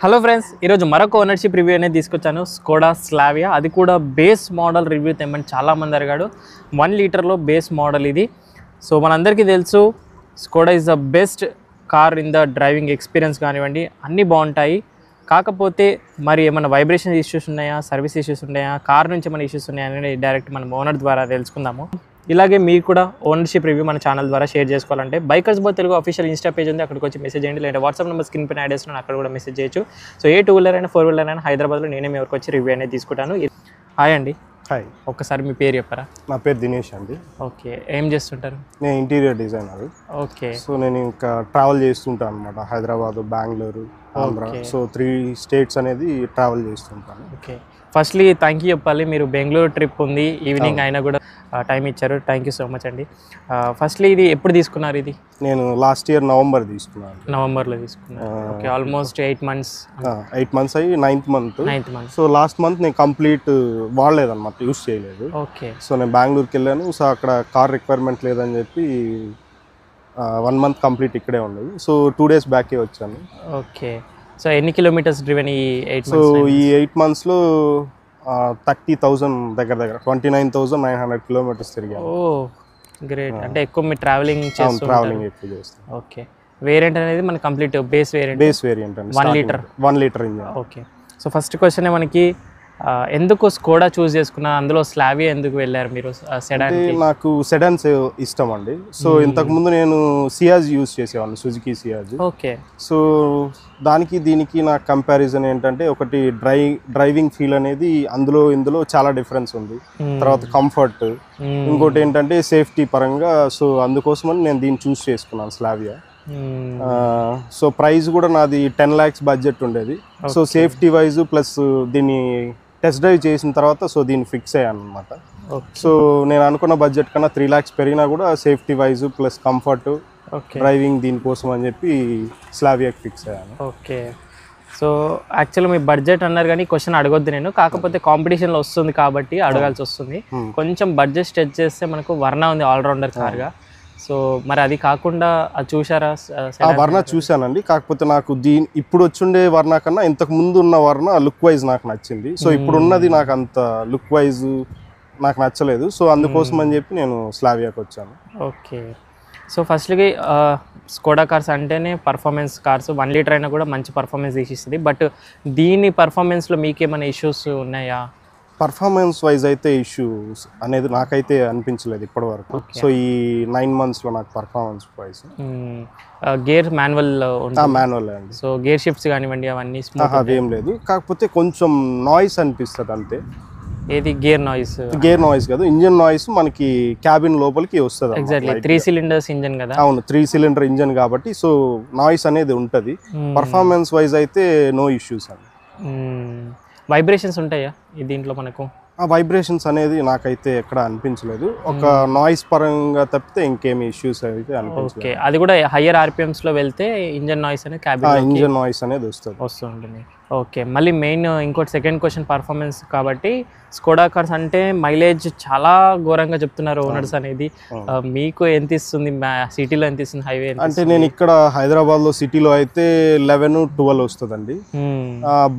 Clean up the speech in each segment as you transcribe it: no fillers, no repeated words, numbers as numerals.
Hello friends, ఈరోజు మరొక ownership review అనేది తీసుకొచ్చాను. స్కోడా స్లావియా, అది కూడా బేస్ మోడల్ రివ్యూ తెమ్మని చాలామంది అడిగాడు. 1 లీటర్లో బేస్ మోడల్ ఇది. సో మనందరికీ తెలుసు Skoda is the best car in the driving experience కానివ్వండి, అన్నీ బాగుంటాయి. కాకపోతే మరి ఏమైనా వైబ్రేషన్ ఇష్యూస్ ఉన్నాయా, సర్వీస్ ఇష్యూస్ ఉన్నాయా, కార్ నుంచి ఏమైనా ఇష్యూస్ ఉన్నాయా అనేది డైరెక్ట్ మనం ఓనర్ ద్వారా తెలుసుకుందాము. ఇలాగే మీరు కూడా ఓనర్షిప్ రివ్యూ మన ఛానల్ ద్వారా షేర్ చేసుకోవాలంటే బైకర్స్ బో తెలుగు అఫీషియల్ ఇన్స్టా పేజ్ ఉంది, అక్కడికి వచ్చి మెసేజ్ చేయండి. లేదా వాట్సాప్ నెంబర్ స్క్రీన్ పైన యాడ్ చేస్తున్నాను, అక్కడ కూడా మెసేజ్ చేయొచ్చు. సో ఏ 2 వీలర్ అయినా 4 వీలర్ అయినా హైదరాబాద్లో నేనే మీ వరకు వచ్చి రివ్యూ అనేది తీసుకుంటాను. హాయ్ అండి. హాయ్, ఒక్కసారి మీ పేరు చెప్పరా? నా పేరు దినేష్ అండి. ఓకే, ఏం చేస్తుంటారు? నేను ఇంటీరియర్ డిజైనర్. ఓకే. సో నేను ఇంకా ట్రావెల్ చేస్తుంటాను అనమాట. హైదరాబాద్, బెంగళూరు, ఆంధ్ర, సో 3 స్టేట్స్ అనేది ట్రావెల్ చేస్తుంటాను. ఓకే, ఫస్ట్లీ థ్యాంక్ యూ చెప్పాలి. మీరు బెంగళూరు ట్రిప్ ఉంది, ఈవినింగ్ అయినా కూడా టైం ఇచ్చారు. థ్యాంక్ యూ సో మచ్ అండి. ఫస్ట్లీ ఇది ఎప్పుడు తీసుకున్నారు? ఇది నేను లాస్ట్ ఇయర్ నవంబర్ తీసుకున్నాను. నవంబర్లో తీసుకున్నారు. Okay, almost 8 months. 8 months అయ్యి 9th month. Month. So last month నేను కంప్లీట్ వాడలేదన్నమాట, యూస్ చేయలేదు. ఓకే. సో నేను బెంగళూరుకి వెళ్ళాను. సో అక్కడ కార్ రిక్వైర్మెంట్ లేదని చెప్పి 1 month కంప్లీట్ ఇక్కడే ఉండదు. సో 2 days బ్యాకే వచ్చాను. ఓకే. సో ఎన్ని కిలోమీటర్స్ డ్రివెన్ ఈ 8 సో months? ఈ 8 monthsలో 30,000 దగ్గర 29,900 kilometers తిరిగాను. ఓ గ్రేట్. అంటే ఎక్కువ మీరు ట్రావెలింగ్ చేస్తూ ట్రావెలింగ్ ఎక్కువ చేస్తాను. ఓకే. వేరియంట్ అనేది మన కంప్లీట్ బేస్ వేరియంట్ అండి. 1 litre engine. Okay. So first question మనకి ఎందుకు స్కోడా చూస్ చేసుకున్నా, అందులో స్లావియా ఎందుకు వెళ్ళారు మీరు? సెడాన్. నాకు సెడాన్స్ ఇష్టం అండి. సో ఇంతకు ముందు నేను సియాజ్ యూజ్ చేసేవాడిని, సుజుకి సియాజ్. ఓకే. సో దానికి దీనికి నా కంపారిజన్ ఏంటంటే, ఒకటి డ్రైవింగ్ ఫీల్ అనేది ఇందులో చాలా డిఫరెన్స్ ఉంది. తర్వాత కంఫర్ట్, ఇంకోటి ఏంటంటే సేఫ్టీ పరంగా. సో అందుకోసమని నేను దీన్ని చూస్ చేసుకున్నాను, స్లావియా. సో ప్రైస్ కూడా నాది 10 lakhs బడ్జెట్ ఉండేది. సో సేఫ్టీ వైజ్ ప్లస్ దీన్ని టెస్ట్ డ్రైవ్ చేసిన తర్వాత సో దీన్ని ఫిక్స్ అయ్యాను అనమాట. సో నేను అనుకున్న బడ్జెట్ కన్నా 3 lakhs పెరిగినా కూడా safety wise plus comfort, driving దీనికోసం అని చెప్పి స్లావియాకి ఫిక్స్ అయ్యాను. ఓకే. సో యాక్చువల్గా మీ బడ్జెట్ అన్నారు కానీ క్వశ్చన్ అడగొద్దు నేను, కాకపోతే కాంపిటీషన్లో వస్తుంది కాబట్టి అడగాల్సి వస్తుంది. కొంచెం బడ్జెట్ స్ట్రెచ్ చేస్తే మనకు వర్నా ఉంది ఆల్రౌండర్ కార్గా. సో మరి అది కాకుండా అది చూసారా? వర్నా చూశానండి. కాకపోతే నాకు ఇప్పుడు వచ్చుండే వర్నా కన్నా ఇంతకు ముందు ఉన్న వర్నా లుక్ వైజ్ నాకు నచ్చింది. సో ఇప్పుడు ఉన్నది నాకు అంత లుక్ వైజ్ నాకు నచ్చలేదు. సో అందుకోసం అని చెప్పి నేను స్లావియాకి వచ్చాను. Okay. So firstly Skoda cars అంటేనే పర్ఫార్మెన్స్ కార్స్. 1 లీటర్ అయినా కూడా మంచి పర్ఫార్మెన్స్ తీసిస్తుంది. బట్ దీని పర్ఫార్మెన్స్లో మీకేమైనా ఇష్యూస్ ఉన్నాయా? పర్ఫార్మెన్స్ వైజ్ అయితే ఇష్యూస్ అనేది నాకైతే అనిపించలేదు ఇప్పటి వరకు. సో ఈ 9 monthsలో నాకు పర్ఫార్మెన్స్ వైజ్ గేర్ మాన్యువల్ అండి. సో గేర్ షిఫ్ట్స్ కానివ్వండి అవన్నీ అదేం లేదు. కాకపోతే కొంచెం నాయిస్ అనిపిస్తుంది అంతే. ఏది గేర్ నాయిస్ కాదు, ఇంజన్ నాయిస్ మనకి క్యాబిన్ లోపలికి వస్తుంది. ఎగ్జాక్ట్లీ 3 cylinders ఇంజన్ కదా. అవును, 3 cylinder ఇంజన్ కాబట్టి సో నాయిస్ అనేది ఉంటుంది. పర్ఫార్మెన్స్ వైజ్ అయితే నో ఇష్యూస్ అండి. వైబ్రేషన్స్ ఉంటాయా దీంట్లో మనకు? ఆ వైబ్రేషన్స్ అనేది నాకైతే ఎక్కడ అనిపించలేదు. ఒక నాయిస్ పరంగా తప్పితే ఇంకేమి ఇష్యూస్ అయితే అనిపించలేదు. ఓకే. అది కూడా హయ్యర్ RPMsలో వెళ్తే ఇంజన్ నాయిస్ అనేది ఇంజన్ నాయిస్ అనేది వస్తుంటుంది. ఓకే. మళ్ళీ మెయిన్ ఇంకోటి సెకండ్ క్వశ్చన్ పర్ఫార్మెన్స్ కాబట్టి, స్కోడా కార్స్ అంటే మైలేజ్ చాలా ఘోరంగా చెప్తున్నారు ఓనర్స్ అనేది. మీకు ఎంత ఇస్తుంది? సిటీలో ఎంత ఇస్తుంది? హైవే అంటే నేను ఇక్కడ హైదరాబాద్లో సిటీలో అయితే 11-12 వస్తుందండి.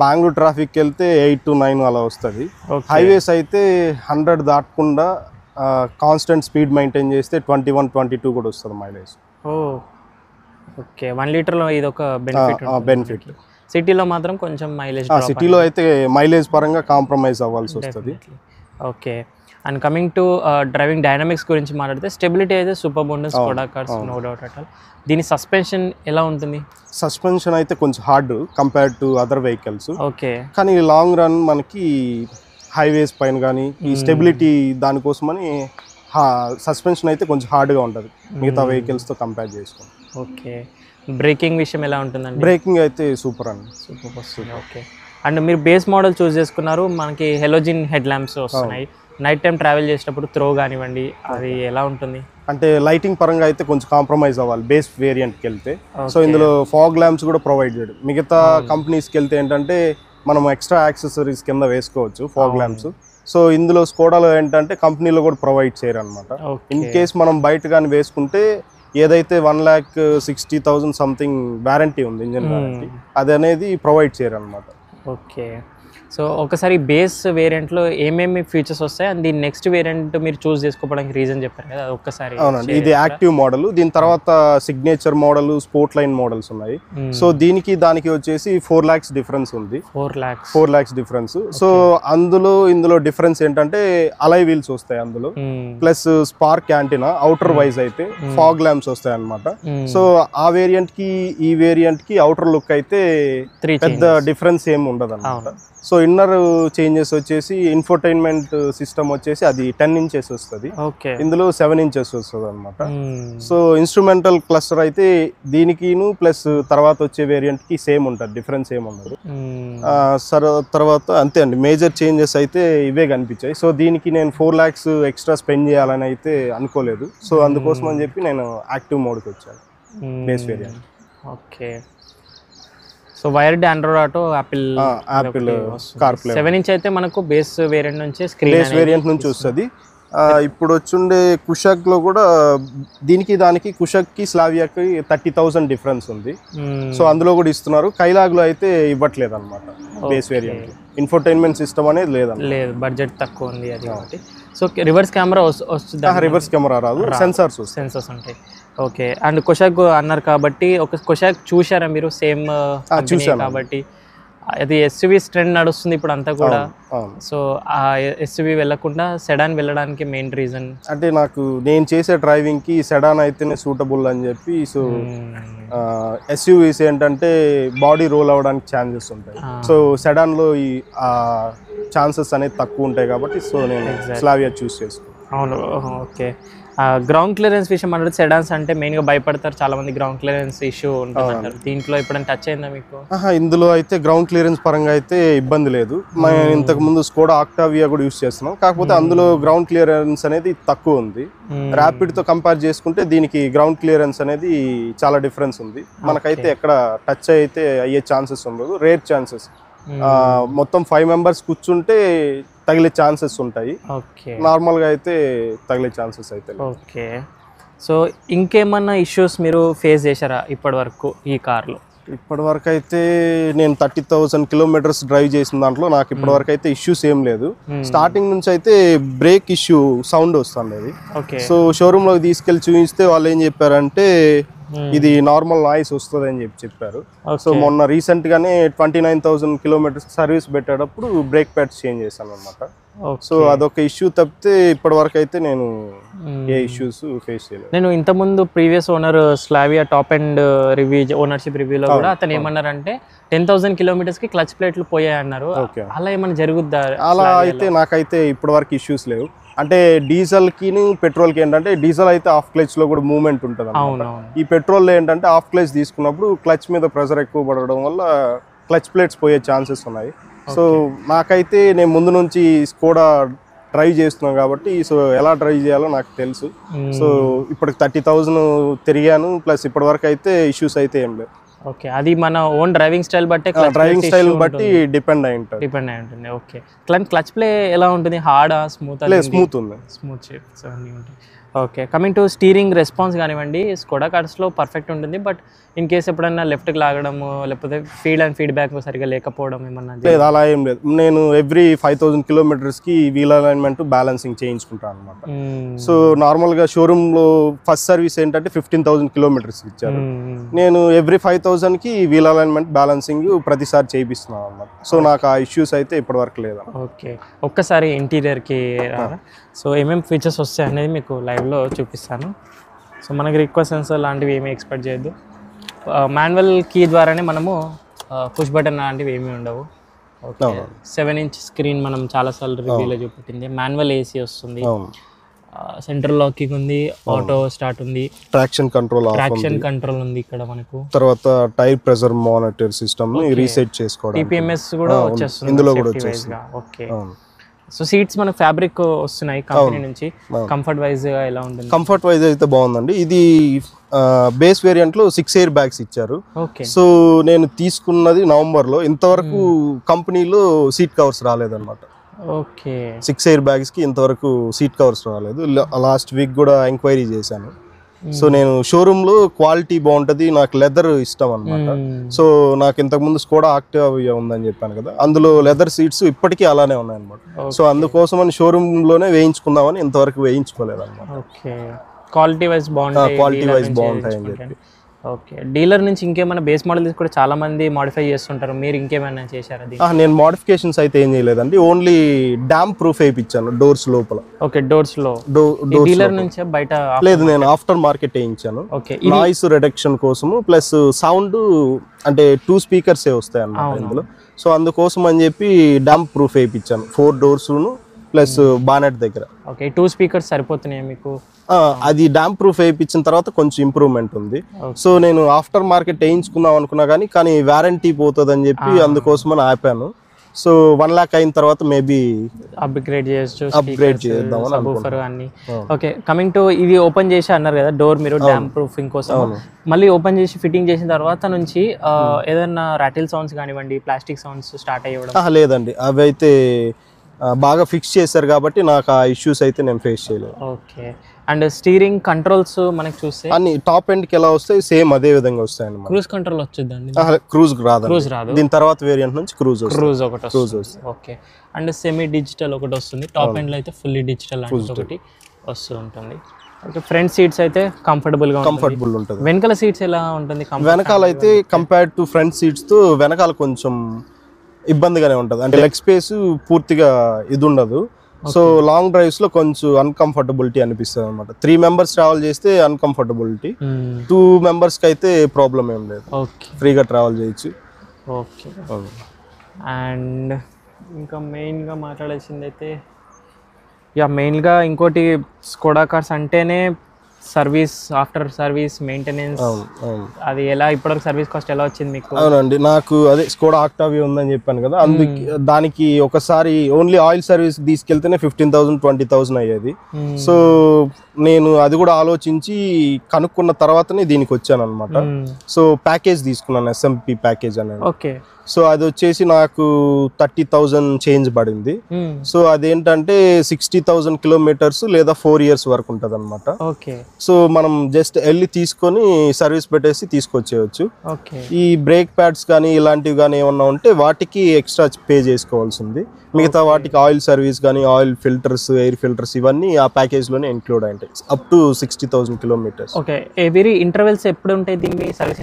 బెంగళూరు ట్రాఫిక్ వెళ్తే 8-9 అలా వస్తుంది. హైవేస్ అయితే 100 దాటకుండా కాన్స్టెంట్ స్పీడ్ మెయింటైన్ చేస్తే 21-22 కూడా వస్తుంది మైలేజ్. ఓకే. 1 లీటర్లో ఇది ఒక బెనిఫిట్. సిటీలో మాత్రం కొంచెం మైలేజ్, సిటీలో అయితే మైలేజ్ పరంగా కాంప్రమైజ్ అవ్వాల్సి వస్తుంది. Okay. And coming to driving dynamics గురించి మాట్లాడితే, స్టెబిలిటీ అయితే సూపర్ బాగుంటుంది Skoda cars, no doubt at all. దీని సస్పెన్షన్ ఎలా ఉంటుంది? సస్పెన్షన్ అయితే కొంచెం hard compared to other vehicles. Okay. కానీ లాంగ్ రన్ మనకి హైవేస్ పైన కానీ ఈ స్టెబిలిటీ దానికోసమని సస్పెన్షన్ అయితే కొంచెం హార్డ్గా ఉంటుంది మిగతా వెహికల్స్తో కంపేర్ చేసుకుంటాం. ఓకే. బ్రేకింగ్ విషయం ఎలా ఉంటుందండి? బ్రేకింగ్ అయితే సూపర్ వస్తుంది. ఓకే. అండ్ మీరు బేస్ మోడల్ చూస్ చేసుకున్నారు, మనకి హెలోజిన్ హెడ్ ల్యాంప్స్ వస్తున్నాయి. నైట్ టైం ట్రావెల్ చేసేటప్పుడు త్రో కానివ్వండి, అది ఎలా ఉంటుంది? అంటే లైటింగ్ పరంగా అయితే కొంచెం కాంప్రమైజ్ అవ్వాలి బేస్ వేరియంట్కి వెళ్తే. సో ఇందులో ఫాగ్ ల్యాంప్స్ కూడా ప్రొవైడ్ చేయడు. మిగతా కంపెనీస్కి వెళ్తే ఏంటంటే మనం ఎక్స్ట్రా యాక్సెసరీస్ కింద వేసుకోవచ్చు ఫాగ్ ల్యాంప్స్. సో ఇందులో స్కోడాలో ఏంటంటే కంపెనీలో కూడా ప్రొవైడ్ చేయరు అనమాట. ఇన్ కేస్ మనం బయట కానీ వేసుకుంటే ఏదైతే 1,60,000 సంథింగ్ వారంటీ ఉంది ఇంజన్ వారంటీ, అది అనేది ప్రొవైడ్ చేయరు అనమాట. ఓకే. సో ఒకసారి బేస్ వేరియంట్లో ఏమేమి ఫీచర్స్ వస్తాయి అండ్ దీని నెక్స్ట్ వేరియంట్ మీరు చూస్ చేసుకోవడానికి రీజన్ చెప్పారు కదా, ఒక్కసారి. అవునండి, ఇది యాక్టివ్ మోడల్. దీని తర్వాత signature model, sport line models ఉన్నాయి. సో దీనికి దానికి వచ్చేసి 4 lakhs డిఫరెన్స్ ఉంది. 4 lakhs డిఫరెన్స్. సో ఇందులో డిఫరెన్స్ ఏంటంటే అలై వీల్స్ వస్తాయి అందులో, plus spark antenna outer wise అయితే ఫాగ్ ల్యాంప్స్ వస్తాయి అన్నమాట. సో ఆ వేరియంట్ కి ఈ వేరియంట్ కి అవుటర్ లుక్ అయితే పెద్ద డిఫరెన్స్ ఏమి ఉండదు అన్నమాట. సో ఇన్నర్ చేంజెస్ వచ్చేసి ఇన్ఫోటైన్మెంట్ సిస్టమ్ వచ్చేసి అది 10 inches వస్తుంది, ఇందులో 7 inches వస్తుంది అనమాట. సో ఇన్స్ట్రుమెంటల్ క్లస్టర్ అయితే దీనికిను ప్లస్ తర్వాత వచ్చే వేరియంట్ కి సేమ్ ఉంటుంది, డిఫరెన్స్ ఏమి ఉండదు. తర్వాత అంతే అండి, మేజర్ చేంజెస్ అయితే ఇవే కనిపించాయి. సో దీనికి నేను 4 lakhs ఎక్స్ట్రా స్పెండ్ చేయాలని అయితే అనుకోలేదు. సో అందుకోసం అని చెప్పి నేను యాక్టివ్ మోడ్కి వచ్చాను, base variant. Okay. So wired Android auto Apple CarPlay 7 inch అయితే మనకు బేస్ వేరియంట్ నుంచి బేస్ వేరియంట్ నుంచి వస్తుంది. ఇప్పుడు వచ్చుండే కుషక్ లో కూడా దానికి కుషక్ కి స్లావియాకి 30,000 డిఫరెన్స్ ఉంది. సో అందులో కూడా ఇస్తున్నారు. కైలాగ్ లో అయితే ఇవ్వట్లేదు అనమాట బేస్ వేరియంట్. ఇన్ఫోటైన్మెంట్ సిస్టమ్ అనేది లేదు, బడ్జెట్ తక్కువ ఉంది అది కాబట్టి. సో రివర్స్ కెమెరా వస్తుంది? రివర్స్ కెమెరా రాదు, సెన్సార్స్ ఉంటాయి. ఓకే. అండ్ కుషక్ అన్నారు కాబట్టి ఒక కుషక్ చూసారా మీరు? సేమ్ చూసాను కాబట్టి అది ఎస్యూవీ ట్రెండ్ నడుస్తుంది ఇప్పుడు అంతా కూడా. సో ఆ ఎస్యూవీ వెళ్ళకుండా సెడాన్ వెళ్ళడానికి మెయిన్ రీజన్ అంటే నేను చేసే డ్రైవింగ్ కి సెడాన్ అయితేనే సూటబుల్ అని చెప్పి. సో ఎస్యూవీస్ ఏంటంటే బాడీ రోల్ అవ్వడానికి ఛాన్సెస్ ఉంటాయి. సో సెడాన్ లో ఈ ఛాన్సెస్ అనేది తక్కువ ఉంటాయి కాబట్టి సో నేను స్లావియా చూస్ చేసుకున్నాను. అవును. ఓకే. గ్రౌండ్ క్లియరెన్స్ విషయం అంటే సెడాన్స్ అంటే మెయిన్గా భయపడతారు చాలా మంది, గ్రౌండ్ క్లియరెన్స్ ఇష్యూ ఉంటుంది. దీంట్లో ఎప్పుడైనా టచ్ అయిందా మీకు? ఇందులో అయితే గ్రౌండ్ క్లియరెన్స్ పరంగా అయితే ఇబ్బంది లేదు. మనం ఇంతకు ముందు స్కోడా ఆక్టావియా కూడా యూస్ చేస్తున్నాం, కాకపోతే అందులో గ్రౌండ్ క్లియరెన్స్ అనేది తక్కువ ఉంది. ర్యాపిడ్ తో కంపేర్ చేసుకుంటే దీనికి గ్రౌండ్ క్లియరెన్స్ అనేది చాలా డిఫరెన్స్ ఉంది. మనకైతే ఎక్కడ టచ్ అయితే అయ్యే ఛాన్సెస్ ఉండదు, రేర్ ఛాన్సెస్. మొత్తం 5 members కూర్చుంటే తగిలే ఛాన్సెస్ ఉంటాయి, నార్మల్గా అయితే తగిలే ఛాన్సెస్ అయితే. ఓకే. సో ఇంకేమన్నా ఇష్యూస్ మీరు ఫేస్ చేశారా ఇప్పటి వరకు ఈ కార్లో? ఇప్పటి వరకు అయితే నేను 30,000 kilometers డ్రైవ్ చేసిన దాంట్లో నాకు ఇప్పటి వరకు అయితే ఇష్యూస్ ఏం లేదు. స్టార్టింగ్ నుంచి అయితే బ్రేక్ ఇష్యూ సౌండ్ వస్తుంది. సో షోరూమ్ లోకి తీసుకెళ్లి చూపిస్తే వాళ్ళు ఏం చెప్పారంటే ఇది నార్మల్ నాయిస్ వస్తుంది అని చెప్పారు. సో మొన్న రీసెంట్ గానే 29,000 kilometers సర్వీస్ పెట్టేటప్పుడు బ్రేక్ ప్యాడ్స్ చేంజ్ చేశాను అనమాట. సో అదొక ఇష్యూ తప్పితే ఇప్పటి వరకు అయితే నేను ఏ ఇష్యూస్ ఫేస్ చేయలేదు. నేను ఇంతకుముందు previous owner Slavia top and ownership రివ్యూలో కూడా అతను ఏమన్నారంటే 10,000 kilometers కి క్లచ్ ప్లేట్లు పోయాయి అన్నారు. అలా ఏమన్నా జరుగుద్దా? అలా అయితే నాకైతే ఇప్పటి వరకు ఇష్యూస్ లేవు. అంటే డీజిల్ కి పెట్రోల్ కి ఏంటంటే డీజిల్ అయితే ఆఫ్ క్లచ్ లో కూడా మూవ్మెంట్ ఉంటుంది. ఈ పెట్రోల్ లో ఏంటంటే ఆఫ్ క్లచ్ తీసుకున్నప్పుడు క్లచ్ మీద ప్రెషర్ ఎక్కువ పడడం వల్ల క్లచ్ ప్లేట్స్ పోయే ఛాన్సెస్ ఉన్నాయి. సో నాకైతే నేను ముందు నుంచి స్కోడా డ్రైవ్ చేస్తున్నాను కాబట్టి సో ఎలా డ్రైవ్ చేయాలో నాకు తెలుసు. సో ఇప్పటికి 30,000 తిరిగాను, ప్లస్ ఇప్పటి వరకు అయితే ఇష్యూస్ అయితే ఏం లేవు. ఓకే. అది మన ఓన్ డ్రైవింగ్ స్టైల్ బట్టి బట్టి డిపెండ్ అయి ఉంటుంది. ఓకే. క్లచ్ ప్లే ఎలా ఉంటుంది? హార్డా, స్మూత్ ఉంది? స్మూత్ షేప్స్ అన్నీ ఉంటాయి. Okay. Coming to steering response కానివ్వండి, స్కోడా కార్స్లో పర్ఫెక్ట్ ఉంటుంది. బట్ ఇన్ కేస్ ఎప్పుడన్నా లెఫ్ట్కి లాగడము లేకపోతే ఫీడ్ అండ్ ఫీడ్బ్యాక్ సరిగా లేకపోవడం ఏమన్నా? లేదు, అలా ఏం లేదు. నేను ఎవ్రీ 5,000 kilometers కి వీల్ అలైన్మెంట్ బ్యాలెన్సింగ్ చేయించుకుంటాను అనమాట. సో నార్మల్గా షోరూంలో ఫస్ట్ సర్వీస్ ఏంటంటే 15,000 kilometers ఇచ్చారు. నేను ఎవ్రీ 5,000 కి వీల్ అలైన్మెంట్ బ్యాలెన్సింగ్ ప్రతిసారి చేయిస్తున్నాను అనమాట. సో నాకు ఆ ఇష్యూస్ అయితే ఇప్పటి వరకు లేదు. ఓకే. ఒక్కసారి ఇంటీరియర్కి సో ఏమేమి ఫీచర్స్ వస్తాయి అనేది మీకు లైవ్లో చూపిస్తాను. సో మనకి రిక్వెస్ట్ సెన్సర్ లాంటివి ఏమీ ఎక్స్పెక్ట్ చేయొద్దు. మాన్యువల్ కీ ద్వారానే మనము పుష్ బటన్ లాంటివి ఏమీ ఉండవు. ఓకే. 7 inch స్క్రీన్ మనం చాలాసార్లు రివ్యూలో చూపెట్టింది. మాన్యువల్ ఏసీ వస్తుంది, సెంట్రల్ లాకింగ్ ఉంది, ఆటో స్టార్ట్ ఉంది, ట్రాక్షన్ కంట్రోల్ ఉంది ఇక్కడ మనకు. తర్వాత టైర్ ప్రెషర్ మానిటర్ సిస్టమ్ ని రీసెట్ చేసుకోవడం, TPMS కూడా వచ్చేస్తుంది ఇందులో కూడా వచ్చేస్తుంది. ఓకే. సో సీట్స్ మన ఫ్యాబ్రిక్ వస్తున్నాయి కంపెనీ నుంచి. కంఫర్ట్ వైజ్ ఎలా ఉంటుంది? కంఫర్ట్ వైజ్ అయితే బాగుందండి. ఇది బేస్ వేరియంట్ లో 6 air bags ఇచ్చారు. సో నేను తీసుకున్నది నవంబర్ లో, ఇంతవరకు కంపెనీలో సీట్ కవర్స్ రాలేదన్నమాట. ఓకే. 6 air bags కి ఇంతవరకు సీట్ కవర్స్ రాలేదు. లాస్ట్ వీక్ కూడా ఎంక్వైరీ చేశాను. సో నేను షోరూమ్ లో క్వాలిటీ బాగుంటది, నాకు లెదర్ ఇష్టం అనమాట. సో నాకు ఇంతకు ముందు స్కోడా ఆక్టివియా ఉందని చెప్పాను కదా, అందులో లెదర్ సీట్స్ ఇప్పటికీ అలానే ఉన్నాయి అనమాట. సో అందుకోసం అని షోరూమ్ లోనే వేయించుకుందామని ఇంతవరకు వేయించుకోలేదు అనమాట. ఓకే, క్వాలిటీ వైజ్ బాగుంటాయని చెప్పి. ఓకే, డీలర్ నుంచి ఇంకేమైనా బేస్ మోడల్ తీసుకుంటే చాలా మంది మాడిఫై చేస్తుంటారు, మీరు ఇంకేమైనా చేశారా? నేను మోడిఫికేషన్స్ అయితే ఏం చేయలేదండి, ఓన్లీ డ్యామ్ ప్రూఫ్ వేయించాను డోర్స్ లోపల. ఓకే, డోర్స్ లో డీలర్ నుంచి బయట లేదు, నేను ఆఫ్టర్ మార్కెట్ వేయించాను. ఓకే, నాయిస్ రిడక్షన్ కోసము, ప్లస్ సౌండ్ అంటే 2 స్పీకర్స్ వస్తాయి అన్నమాట ఇందులో. సో అందుకోసం అని చెప్పి డ్యామ్ ప్రూఫ్ వేయించాను 4 doors ప్లస్ బానెట్ దగ్గర. ఓకే, 2 స్పీకర్స్ సరిపోతున్నాయి మీకు? అది డ్యామ్ ప్రూఫ్ వేయించిన తర్వాత కొంచెం ఇంప్రూవ్మెంట్ ఉంది. సో నేను ఆఫ్టర్ మార్కెట్ వేయించుకుందాం అనుకున్నా కానీ వారంటీ పోతుంది అని చెప్పి అందుకోసమని ఆపాను. సో 1 lakh అయిన తర్వాత మేబీ అప్గ్రేడ్ చేద్దామని అనుకుంటున్నాను. ఓకే, కమింగ్ టు ఇది ఓపెన్ చేసి అన్నారు కదా డోర్ మీరు డ్యామ్ ప్రూఫింగ్ కోసం, మళ్ళీ ఓపెన్ చేసి ఫిట్టింగ్ చేసిన తర్వాత నుంచి ఏదైనా రాటిల్ సౌండ్స్ కానివ్వండి, ప్లాస్టిక్ సౌండ్స్ స్టార్ట్ అయ్యడం? లేదండి, అవి అయితే బాగా ఫిక్స్ చేశారు కాబట్టి నాకు ఆ ఇష్యూస్ అయితే నేను ఫేస్ చేయలేదు. ఓకే, అండ్ స్టీరింగ్ కంట్రోల్స్ మనకి చూస్తే అన్ని టాప్ ఎండ్ కి ఎలా వస్తాయి సేమ్ అదే విధంగా వస్తాయి అన్నమాట. క్రూజ్ కంట్రోల్ వచ్చిందండి? క్రూజ్ రాదు, దీని తర్వాత వేరియంట్ నుంచి క్రూజ్ ఒకటి వస్తుంది. ఓకే, అండ్ సెమీ డిజిటల్ ఒకటి వస్తుంది, టాప్ ఎండ్ లో అయితే ఫుల్లీ డిజిటల్ ఒకటి వస్తూ ఉంటుంది. ఓకే, ఫ్రంట్ సీట్స్ అయితే కంఫర్టబుల్ ఉంటుంది. వెనకాల సీట్స్ ఎలా ఉంటుంది? వెనకాల అయితే కంపేర్డ్ టు ఫ్రంట్ సీట్స్ తో వెనకాల కొంచెం ఇబ్బందిగానే ఉంటుంది, అంటే లెగ్ స్పేస్ పూర్తిగా ఇది ఉండదు. సో లాంగ్ డ్రైవ్స్ లో కొంచెం అన్కంఫర్టబిలిటీ అనిపిస్తుంది అనమాట. 3 members ట్రావెల్ చేస్తే అన్కంఫర్టబిలిటీ, 2 members కి అయితే ప్రాబ్లం ఏం లేదు, ఫ్రీగా ట్రావెల్ చేయొచ్చు. ఓకే, అండ్ ఇంకా మెయిన్గా మాట్లాడాల్సింది అయితే మెయిన్గా ఇంకోటి స్కోడా కార్స్ అంటేనే సర్వీస్, ఆఫ్టర్ సర్వీస్ మెయింటెనెన్స్, అది ఎలా ఇప్పటివరకు సర్వీస్ కాస్ట్ ఎలా వచ్చింది మీకు? అవునండి, నాకు అదే స్కోడా ఆక్టావియా ఉందని చెప్పాను కదా, దానికి ఒకసారి ఓన్లీ ఆయిల్ సర్వీస్ తీసుకెళ్తేనే 15,000 20,000 అయ్యేది. సో నేను అది కూడా ఆలోచించి కనుక్కున్న తర్వాతనే దీనికి వచ్చాను అనమాట. సో ప్యాకేజ్ తీసుకున్నాను, SMP ప్యాకేజ్ అనేది. ఓకే, సో అది వచ్చేసి నాకు 30,000 చేంజ్ పడింది. సో అదేంటంటే 60,000 kilometers లేదా 4 years వరకు ఉంటుంది అనమాట. ఓకే, సో మనం జస్ట్ వెళ్ళి తీసుకొని సర్వీస్ పెట్టేసి తీసుకొచ్చేయచ్చు. ఓకే, ఈ బ్రేక్ ప్యాడ్స్ కానీ ఇలాంటివి కానీ ఏమన్నా ఉంటే వాటికి ఎక్స్ట్రా పే చేసుకోవాల్సింది. మిగతా వాటికి ఆయిల్ సర్వీస్ కానీ ఆయిల్ ఫిల్టర్స్, ఎయిర్ ఫిల్టర్స్ ఇవన్నీ ఆ ప్యాకేజ్ లోనే ఇంక్లూడ్ అయింటాయి up to 60,000 kilometers. Okay, every intervals ఎప్పుడు ఉంటాయి దీనికి సర్వీస్?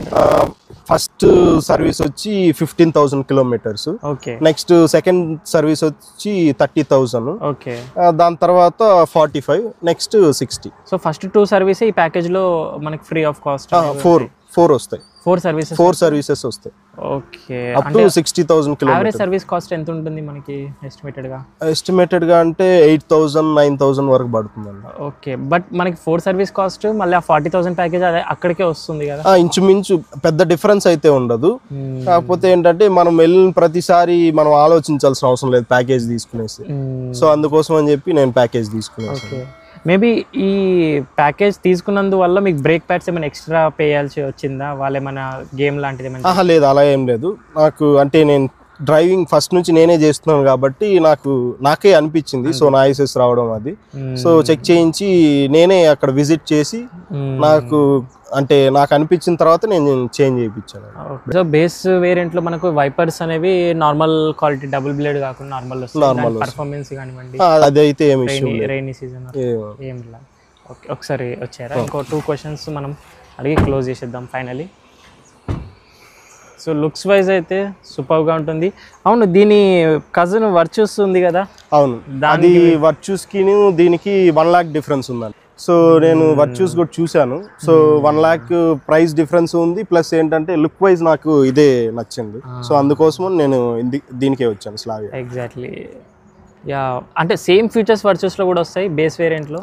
ఫస్ట్ సర్వీస్ వచ్చి 15,000 kilometers. Okay, next second service వచ్చి 30,000. ఓకే, దాని తర్వాత 45, నెక్స్ట్ 60. సో ఫస్ట్ 2 సర్వీస్ ఈ ప్యాకేజ్ లో మనకి ఫ్రీ ఆఫ్ కాస్ట్? 4 వస్తాయి, 4 సర్వీసెస్ వస్తాయి. Okay, up to 60,000 kilometers. Average service cost ఎంత ఉంటుంది మనకి ఎస్టిమేటెడ్ గా అంటే 8,000 9,000 వరకు పడుతుందండి. ఓకే, బట్ మనకి 4 సర్వీస్ కాస్ట్ మళ్ళీ 40,000 ప్యాకేజ్ అక్కడికే వస్తుంది కదా? ఇంచుమించు పెద్ద డిఫరెన్స్ అయితే ఉండదు. కాకపోతే ఏంటంటే మనం వెళ్ళిన ప్రతిసారి మనం ఆలోచించాల్సిన అవసరం లేదు ప్యాకేజ్ తీసుకునేసి. సో అందుకోసం అని చెప్పి నేను ప్యాకేజ్ తీసుకునేసి. మేబీ ఈ ప్యాకేజ్ తీసుకున్నందువల్ల మీకు బ్రేక్ ప్యాడ్స్ ఏమైనా ఎక్స్ట్రా పే చేయాల్సి వచ్చిందా? వాళ్ళు ఏమైనా గేమ్ లాంటిది ఏమైనా? లేదు, అలా ఏం లేదు. నాకు అంటే నేను డ్రైవింగ్ ఫస్ట్ నుంచి నేనే చేస్తున్నాను కాబట్టి నాకే అనిపించింది సో నాయిసెస్ రావడం అది. సో చెక్ చేయించి నేనే అక్కడ విజిట్ చేసి నాకు అనిపించిన తర్వాత నేను చేంజ్ చేయించాను. సో బేస్ వేరియంట్ లో మనకు వైపర్స్ అనేవి నార్మల్ క్వాలిటీ డబుల్ బ్లేడ్ కాకుండా నార్మల్ పర్ఫార్మెన్స్ కానివ్వండి అదైతే రైనీ సీజన్ ఏం లేదు. ఓకే, ఒకసారి వచ్చారా? ఇంకో 2 questions మనం అడిగి క్లోజ్ చేసేద్దాం ఫైనలీ. సో లుక్స్ వైజ్ అయితే సూపర్గా ఉంటుంది. అవును, దీని కజిన్ వర్చ్యూస్ ఉంది కదా? అవును, అది వర్చ్యూస్కి దీనికి 1 lakh డిఫరెన్స్ ఉందండి. సో నేను వర్చ్యూస్ కూడా చూశాను. సో 1 lakh ప్రైస్ డిఫరెన్స్ ఉంది, ప్లస్ ఏంటంటే లుక్ వైజ్ నాకు ఇదే నచ్చింది. సో అందుకోసం నేను దీనికే వచ్చాను స్లావియా. ఎగ్జాక్ట్లీ, అంటే సేమ్ ఫీచర్స్ వర్చ్యూస్ లో కూడా వస్తాయి బేస్ వేరియంట్ లో?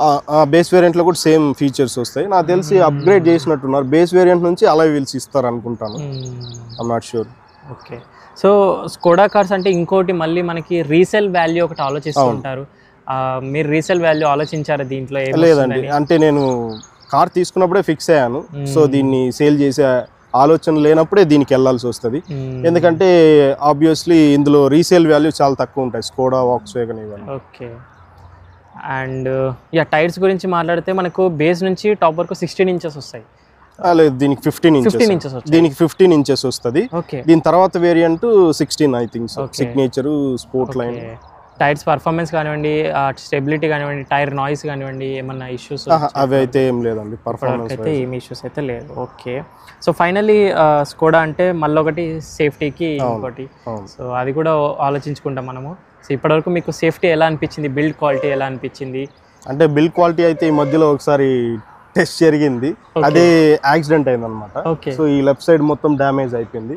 బేస్ వేరియంట్ లో కూడా సేమ్ ఫీచర్స్ వస్తాయి. నాకు తెలిసి అప్గ్రేడ్ చేసినట్టున్నారు, బేస్ వేరియంట్ నుంచి అలాయ్ వీల్స్ ఇస్తారు అనుకుంటాను, I'm not sure. Okay, so Skoda cars అంటే ఇంకోటి మళ్ళీ మనకి రీసేల్ వాల్యూ ఒకటి ఆలోచిస్తుంటారు. మీరు రీసేల్ వాల్యూ ఆలోచించారా దీంట్లో? లేదండి, అంటే నేను కార్ తీసుకున్నప్పుడే ఫిక్స్ అయ్యాను. సో దీన్ని సేల్ చేసే ఆలోచన లేనప్పుడే దీనికి వెళ్ళాల్సి వస్తుంది. ఎందుకంటే ఆబ్వియస్లీ ఇందులో రీసేల్ వాల్యూ చాలా తక్కువ ఉంటాయి, స్కోడా వాక్స్వాగన్ ఇవన్నీ. ఓకే, అండ్ యా టైర్స్ గురించి మాట్లాడితే మనకు బేస్ నుంచి టాప్ వరకు 16 ఇంచెస్ వస్తాయి. లేదు, దీనికి 15 ఇంచెస్ దీనికి 15 ఇంచెస్ వస్తుంది. ఓకే, దీని తర్వాత variant 16 I think so. Signature, sport line. Tyres performance కానివ్వండి, స్టెబిలిటీ కానివ్వండి, టైర్ నాయిస్ కానివ్వండి, ఏమన్నా ఇష్యూస్ అవి అయితే ఏం లేదండి. పర్ఫార్మెన్స్ అయితే ఏమి ఇష్యూస్ అయితే లేదు. ఓకే, సో ఫైనలీ స్కోడా అంటే మళ్ళీ ఒకటి సేఫ్టీకి ఇంకోటి, సో అది కూడా ఆలోచించుకుంటాం మనము. సో ఇప్పటివరకు మీకు సేఫ్టీ ఎలా అనిపించింది, బిల్డ్ క్వాలిటీ ఎలా అనిపించింది? అంటే బిల్డ్ క్వాలిటీ అయితే ఈ మధ్యలో ఒకసారి టెస్ట్ జరిగింది, అదే యాక్సిడెంట్ అయింది అనమాట. సో ఈ లెఫ్ట్ సైడ్ మొత్తం డ్యామేజ్ అయిపోయింది.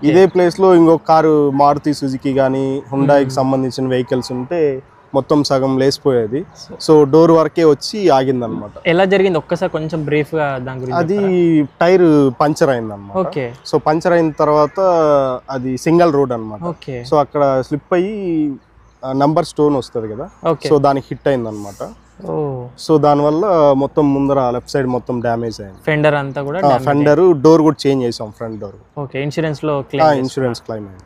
ఇదే ప్లేస్ లో ఇంకొక కారు మారుతి సుజుకి కానీ హుండాయికి సంబంధించిన వెహికల్స్ ఉంటే మొత్తం సగం లేసిపోయేది. సో డోర్ వరకే వచ్చి ఆగింది అనమాట. ఎలా జరిగింది ఒక్కసారి కొంచెం బ్రీఫ్ గా దాని గురించి? అది టైర్ పంచర్ అయింది అనమాట. సో పంచర్ అయిన తర్వాత అది సింగిల్ రోడ్ అనమాట. సో అక్కడ స్లిప్ అయ్యి నంబర్ స్టోన్ వస్తుంది కదా, సో దానికి హిట్ అయింది అనమాట. సో దానివల్ల మొత్తం ముందర లెఫ్ట్ సైడ్ మొత్తం డ్యామేజ్ అయింది. ఫెండర్ అంతా కూడా, ఫెండర్ డోర్ కూడా చేంజ్ చేసాం, front door. Okay, insurance claim అయింది.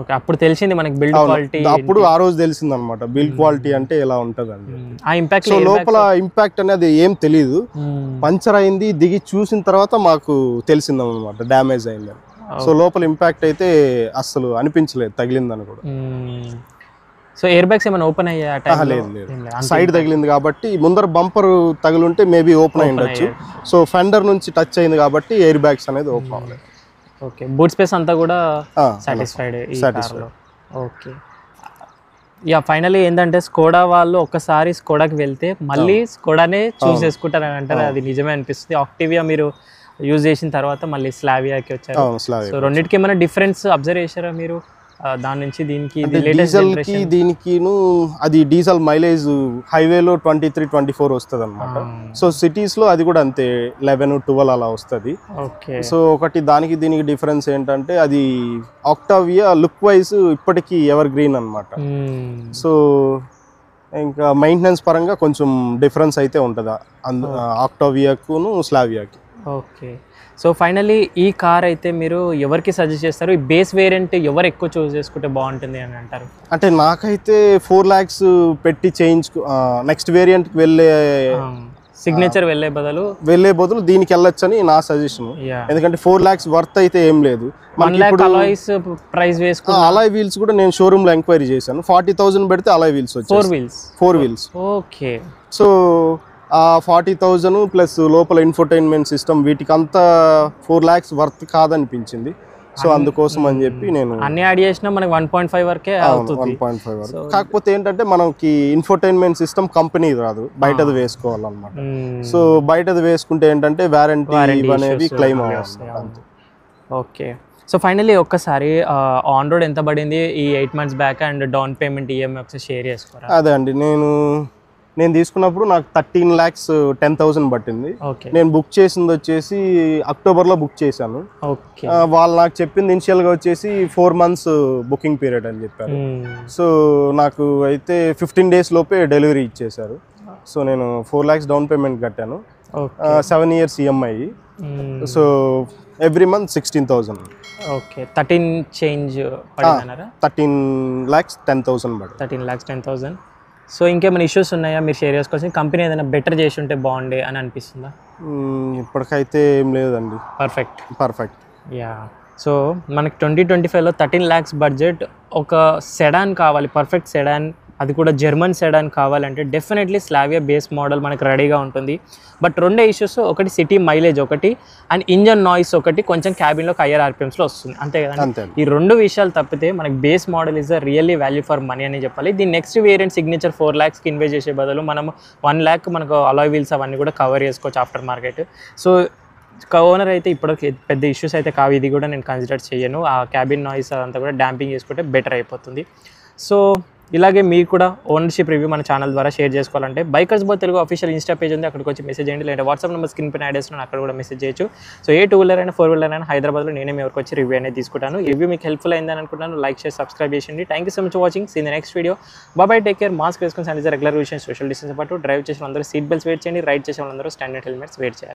ఓకే, అప్పుడు తెలిసింది మనకి బిల్డ్ క్వాలిటీ. అప్పుడు ఆ రోజు తెలిసింది అనమాట బిల్డ్ క్వాలిటీ అంటే ఎలా ఉంటదండి. ఆ ఇంపాక్ట్, సో లోపల ఇంపాక్ట్ అనేది ఏం తెలియదు. పంచర్ అయింది దిగి చూసిన తర్వాత మాకు తెలిసింది అనమాట డ్యామేజ్ అయిందని. సో లోపల ఇంపాక్ట్ అయితే అస్సలు అనిపించలేదు తగిలిందని కూడా. సో ఎయిర్ బ్యాగ్స్ ఏమైనా ఓపెన్ అయ్యాయి? లేదు, సైడ్ తగిలింది కాబట్టి. ముందర బంపర్ తగిలింటే మేబీ ఓపెన్ అయి ఉండొచ్చు. సో ఫెండర్ నుంచి టచ్ అయింది కాబట్టి ఎయిర్ బ్యాగ్స్ అనేది ఓపెన్ అవ్వలేదు. ఓకే, బూట్ స్పేస్ అంతా కూడా సాటిస్ఫైడ్ ఈ కార్లో. ఓకే, యా ఫైనల్లీ ఏంటంటే స్కోడా వాళ్ళు ఒక్కసారి స్కోడాకి వెళ్తే మళ్ళీ స్కోడానే చూస్ చేసుకుంటారు అని అంటారు. అది నిజమే అనిపిస్తుంది. ఆక్టివియా మీరు యూజ్ చేసిన తర్వాత మళ్ళీ స్లావియాకి వచ్చారు. సో రెండింటికి ఏమైనా డిఫరెన్స్ అబ్జర్వ్ చేశారా మీరు? దాని నుంచి దీనికి డీజిల్ కి దీనికిను, అది డీజిల్ మైలేజ్ హైవేలో 23-24 వస్తుంది అనమాట. సో సిటీస్ లో అది కూడా అంతే 11-12 అలా వస్తుంది. సో ఒకటి దానికి దీనికి డిఫరెన్స్ ఏంటంటే అది ఆక్టావియా లుక్ వైజ్ ఇప్పటికీ ఎవర్ గ్రీన్ అనమాట. సో ఇంకా మెయింటెనెన్స్ పరంగా కొంచెం డిఫరెన్స్ అయితే ఉంటుంది ఆక్టావియాకును స్లావియాకి. ఓకే, సో ఫైనలీ ఈ కార్ అయితే మీరు ఎవరికి సజెస్ట్ చేస్తారు? ఈ బేస్ వేరియంట్ ఎవరు ఎక్కువ చూస్ చేసుకుంటే బాగుంటుంది అని అంటారు? అంటే నాకైతే 4 lakhs పెట్టి నెక్స్ట్ వేరియంట్కి సిగ్నేచర్ వెళ్ళే బదులు దీనికి వెళ్ళొచ్చని నా సజెషన్. ఎందుకంటే 4 lakhs వర్త్ అయితే ఏం లేదు. అలాయ్ వీల్స్ కూడా నేను షోరూమ్ లో ఎంక్వైరీ చేశాను. 40,000 పెడితే అలాయ్ వీల్స్ వచ్చాయి, 4 wheels. ఓకే, సో 40,000 ప్లస్ లోపల ఇన్ఫోటైన్మెంట్ సిస్టమ్ వీటికి అంతా 4 lakhs వర్త్ కాదనిపించింది. సో అందుకోసం అని చెప్పి నేను అన్ని యాడ్ చేసినా మనకి 1.5 వరకే అవుతుంది. 1.5 వరకు. కాకపోతే ఏంటంటే మనకి ఇన్ఫోటైన్మెంట్ సిస్టమ్ కంపెనీ రాదు, బయటది వేసుకోవాలన్నమాట. సో బయటది వేసుకుంటే ఏంటంటే వారంటీ అనేవి క్లెయిమ్ అవ్వాలి. ఓకే, సో ఫైనల్లీ ఒక్కసారి ఆన్ రోడ్ ఎంత పడింది ఈ 8 months back and down payment EMI ఒకసారి షేర్ చేసుకోరా? అదే అండి, నేను తీసుకున్నప్పుడు నాకు 13,10,000 పట్టింది. నేను బుక్ చేసింది వచ్చేసి అక్టోబర్లో బుక్ చేశాను. వాళ్ళు నాకు చెప్పింది ఇనిషియల్గా వచ్చేసి 4 months బుకింగ్ పీరియడ్ అని చెప్పారు. సో నాకు అయితే 15 days లోపే డెలివరీ ఇచ్చేశారు. సో నేను 4 lakhs డౌన్ పేమెంట్ కట్టాను, 7 years EMI. So every month 16,000. Okay, 13 change పడిందన్నారా? 13,10,000 పడింది. 13,10,000. సో ఇంకేమైనా ఇష్యూస్ ఉన్నాయా మీరు షేర్ చేసుకోవాల్సి? కంపెనీ ఏదైనా బెటర్ చేసి ఉంటే బాగుండే అని అనిపిస్తుందా? ఇప్పటికైతే ఏం లేదండి, పర్ఫెక్ట్. యా, సో మనకి 2025లో 13 lakhs బడ్జెట్ ఒక సెడాన్ కావాలి, పర్ఫెక్ట్ సెడాన్, అది కూడా జర్మన్ సెడాన్ కావాలంటే డెఫినెట్లీ స్లావియా బేస్ మోడల్ మనకు రెడీగా ఉంటుంది. బట్ రెండే ఇష్యూస్, ఒకటి సిటీ మైలేజ్ ఒకటి, అండ్ ఇంజన్ నాయిస్ ఒకటి, కొంచెం క్యాబిన్లో హయ్యర్ ఆర్పిఎమ్స్లో వస్తుంది, అంతే కదండి. ఈ 2 విషయాలు తప్పితే మనకి base model is really value for money అని చెప్పాలి. దీని నెక్స్ట్ వేరియంట్ సిగ్నేచర్ 4 lakhsకి ఇన్వెస్ట్ చేసే బదులు మనం 1 lakh మనకు అలాయ్ వీల్స్ అవన్నీ కూడా కవర్ చేసుకోవచ్చు ఆఫ్టర్ మార్కెట్. సో ఓనర్ అయితే ఇప్పటికి పెద్ద ఇష్యూస్ అయితే కావు, ఇది కూడా నేను కన్సిడర్ చేయను. ఆ క్యాబిన్ నాయిస్ అదంతా కూడా డాంపింగ్ చేసుకుంటే బెటర్ అయిపోతుంది. సో ఇలాగే మీరు కూడా ఓనర్షిప్ రివ్యూ మన ఛానల్ ద్వారా షేర్ చేసుకోవాలంటే బైకర్స్ బో తెలుగు అఫీషియల్ ఇన్స్టా పేజ్ ఉంది, అక్కడికి వచ్చి మెసేజ్ చేయండి. లేదా వాట్సాప్ నెంబర్ స్క్రీన్ పైన యాడ్ చేస్తున్నాను, అక్కడ కూడా మెసేజ్ చేయొచ్చు. సో ఏ 2-wheeler అయినా 4-wheeler అయినా హైదరాబాద్లో నేనే మీ వరకు వచ్చి రివ్యూ అనేది తీసుకుంటాను. రివ్యూ మీకు హెల్ప్ఫుల్ అయిందని అనుకుంటున్నాను. లైక్ చేసి సబ్స్క్రైబ్ చేయండి. Thank you so much watching. See the next video. Bye, take care. Mask వేసుకొని sanitizer regular usage, social distance పాటు డ్రైవ్ చేసిన అందరూ సీట్ బెల్ట్స్ వేర్ చేయండి. రైడ్ చేసిన అందరూ స్టాండర్డ్ హెల్మెట్స్ వేర్ చేయాలి.